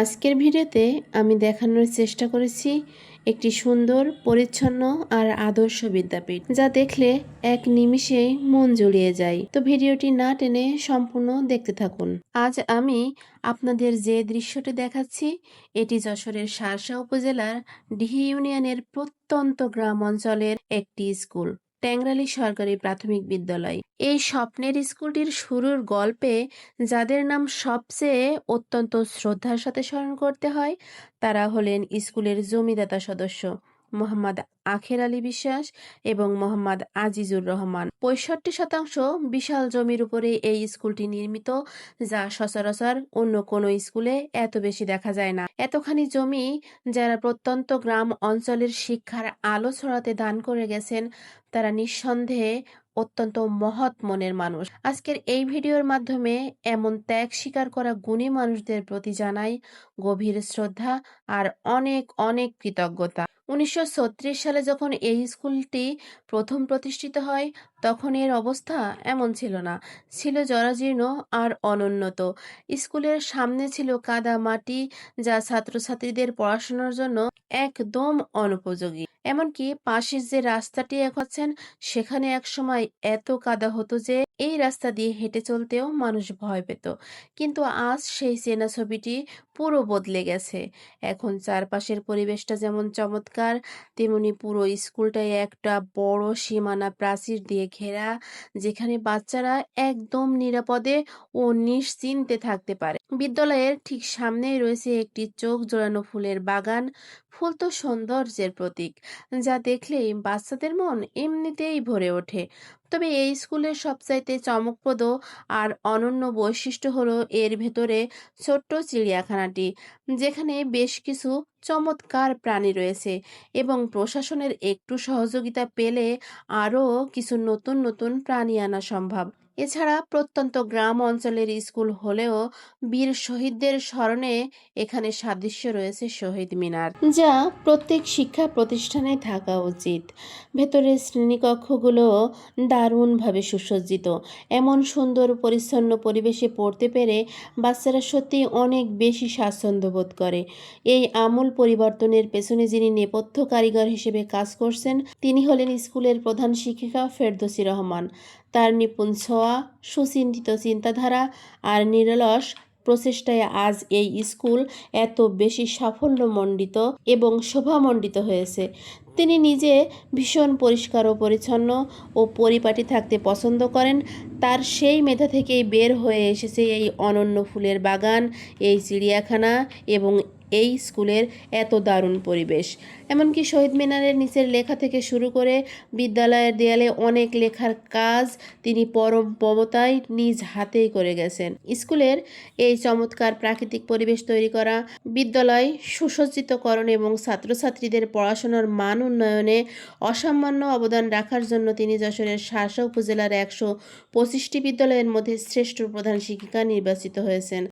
আজকের ভিডিওতে আমি দেখানোর চেষ্টা করেছি একটি সুন্দর, পরিচ্ছন্ন আর আদর্শ বিদ্যাপীঠ, যা দেখলে এক নিমিষেই মন জুড়িয়ে যায়। তো ভিডিওটি না টেনে সম্পূর্ণ দেখতে থাকুন। আজ আমি আপনাদের যে দৃশ্যটি দেখাচ্ছি, এটি যশোরের শার্শা উপজেলার ডিহি ইউনিয়নের প্রত্যন্ত গ্রাম অঞ্চলের একটি স্কুল, ট্যাংরালী সরকারি প্রাথমিক বিদ্যালয়। এই স্বপ্নের স্কুলটির শুরুর গল্পে যাদের নাম সবচেয়ে অত্যন্ত শ্রদ্ধার সাথে স্মরণ করতে হয়, তারা হলেন স্কুলের জমিদাতা সদস্য মোহাম্মদ আখের আলী বিশ্বাস এবং মোহাম্মদ আজিজুর রহমান। 65% বিশাল জমির উপরে এই স্কুলটি নির্মিত, যা সচরাচর অন্য কোনো স্কুলে এত বেশি দেখা যায় না। এতখানি জমি যারা প্রত্যন্ত গ্রাম অঞ্চলের শিক্ষার আলো ছড়াতে দান করে গেছেন, তারা নিঃসন্দেহে অত্যন্ত মহৎ মনের মানুষ। আজকের এই ভিডিওর মাধ্যমে এমন ত্যাগ স্বীকার করা গুণী মানুষদের প্রতি জানাই গভীর শ্রদ্ধা আর অনেক অনেক কৃতজ্ঞতা। 1936 সালে যখন এই স্কুলটি প্রথম প্রতিষ্ঠিত হয়, তখন এর অবস্থা এমন ছিল না, ছিল জরাজীর্ণ আর অনুন্নত। স্কুলের সামনে ছিল কাদা মাটি, যা ছাত্রছাত্রীদের পড়াশোনার জন্য একদম অনুপযোগী। এমনকি পাশের যে রাস্তাটি এখন সেখানে একসময় এত কাদা হতো যে এই রাস্তা দিয়ে হেঁটে চলতেও মানুষ ভয় পেত। কিন্তু আজ সেই চেনা ছবিটি পুরো বদলে গেছে। এখন চারপাশের পরিবেশটা যেমন চমৎকার, তেমনি পুরো স্কুলটাই একটা বড় সীমানা প্রাচীর দিয়ে ঘেরা, যেখানে বাচ্চারা একদম নিরাপদে ও নিশ্চিন্তে থাকতে পারে। বিদ্যালয়ের ঠিক সামনেই রয়েছে একটি চোখ জোড়ানো ফুলের বাগান। ফুল তো সৌন্দর্যের প্রতীক, যা দেখলেই বাচ্চাদের মন এমনিতেই ভরে ওঠে। তবে এই স্কুলের সবচাইতে চমকপ্রদ আর অনন্য বৈশিষ্ট্য হলো এর ভেতরে ছোট্ট চিড়িয়াখানাটি, যেখানে বেশ কিছু চমৎকার প্রাণী রয়েছে এবং প্রশাসনের একটু সহযোগিতা পেলে আরও কিছু নতুন নতুন প্রাণী আনা সম্ভব। এছাড়া প্রত্যন্ত গ্রাম অঞ্চলের স্কুল হলেও বীর শহীদদের স্মরণে এখানে সাদৃশ্য রয়েছে শহীদ মিনার, যা প্রত্যেক শিক্ষা প্রতিষ্ঠানে থাকা উচিত। ভেতরের শ্রেণীকক্ষগুলো দারুণভাবে সুসজ্জিত। এমন সুন্দর পরিচ্ছন্ন পরিবেশে পড়তে পেরে বাচ্চারা সত্যি অনেক বেশি স্বাচ্ছন্দ্য বোধ করে। এই আমূল পরিবর্তনের পেছনে যিনি নেপথ্য কারিগর হিসেবে কাজ করছেন, তিনি হলেন স্কুলের প্রধান শিক্ষিকা ফেরদৌসী রহমান। তার নিপুণ ছোঁয়া, সুচিন্তিত চিন্তাধারা আর নিরলস প্রচেষ্টায় আজ এই স্কুল এত বেশি সাফল্যমণ্ডিত এবং শোভামণ্ডিত হয়েছে। তিনি নিজে ভীষণ পরিষ্কার ও পরিচ্ছন্ন ও পরিপাটি থাকতে পছন্দ করেন। তার সেই মেধা থেকেই বের হয়ে এসেছে এই অনন্য ফুলের বাগান, এই চিড়িয়াখানা এবং এই স্কুলের এত দারুণ পরিবেশ। এমনকি শহীদ মিনারের নিচের লেখা থেকে শুরু করে বিদ্যালয়ের দেয়ালে অনেক লেখার কাজ তিনি পরম মমতায় নিজ হাতেই করে গেছেন। স্কুলের এই চমৎকার প্রাকৃতিক পরিবেশ তৈরি করা, বিদ্যালয় সুসজ্জিতকরণ এবং ছাত্রছাত্রীদের পড়াশোনার মান উন্নয়নে অসামান্য অবদান রাখার জন্য তিনি যশোরের শার্শা উপজেলার 125টি বিদ্যালয়ের মধ্যে শ্রেষ্ঠ প্রধান শিক্ষিকা নির্বাচিত হয়েছেন।